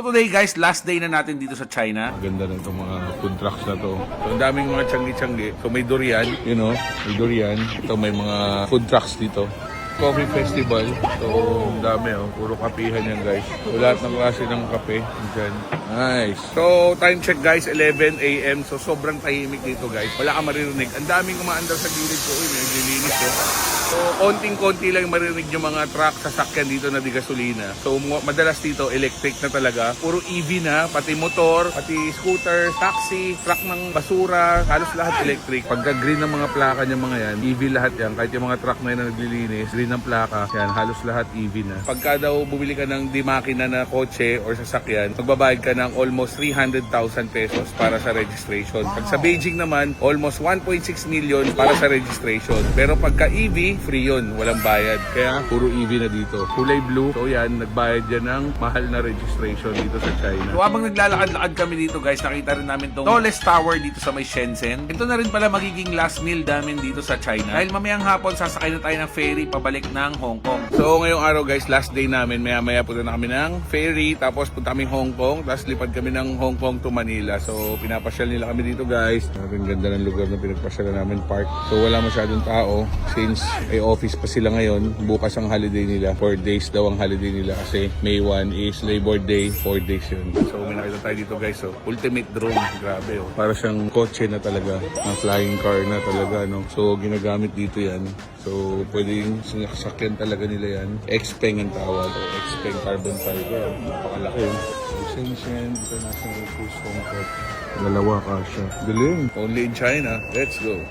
Today guys, last day na natin dito sa China. Ganda na itong mga food trucks na to. So, ang daming mga tiyanggi-tiyanggi. So, may durian, may durian. Ito, may mga food trucks dito. Coffee festival. So, ang dami, puro kapihan yan, guys. So, lahat ng klase ng kape. Dyan. Nice. So, time check, guys, 11 a.m. So, sobrang tahimik dito, guys. Wala ka maririnig. Ang daming umaandar sa gilid ko. Uy, may naglilinis ko. So, konting-konti lang maririnig yung mga truck, sasakyan dito na di gasolina. So, madalas dito, electric na talaga. Puro EV na, pati motor, pati scooter, taxi, truck ng basura, halos lahat electric. Pagka green ng mga plaka niya mga yan, EV lahat yan. Kahit yung mga truck na yun na naglilinis, green ng plaka, yan, halos lahat EV na. Pagka daw bumili ka ng di makina na kotse or sasakyan, magbabayad ka ng almost 300,000 pesos para sa registration. Pag sa Beijing naman, almost 1.6 million para sa registration. Pero pagka EV, free yun, walang bayad. Kaya puro EV na dito. Kulay blue. So yan, nagbayad yan ng mahal na registration dito sa China. So habang naglalakad-lakad kami dito guys, nakita rin namin tong tallest tower dito sa may Shenzhen. Ito na rin pala magiging last meal namin dito sa China. Dahil mamayang hapon, sasakay na tayo ng ferry pabalik ng Hong Kong. So ngayong araw guys, last day namin. Maya-maya punta na kami ng ferry, tapos punta kami Hong Kong, tapos lipad kami ng Hong Kong to Manila. So pinapasyal nila kami dito guys. Ang ganda ng lugar na pinagpasyalan namin, park. So wala masyadong tao since ay office pa sila ngayon. Bukas ang holiday nila. 4 days daw ang holiday nila kasi May 1 is Labor Day. 4 days yun. So may nakita tayo dito guys. So ultimate drone. Grabe Para siyang kotse na talaga. Ang flying car na talaga. No? So ginagamit dito yan. So pwedeng sinasakyan talaga nila yan. Xpeng ang tawag. O Xpeng carbon fiber. Napakalaki yun. Shenzhen International Cruise Hong Kong. Dalawa ka siya. Galing. Only in China. Let's go.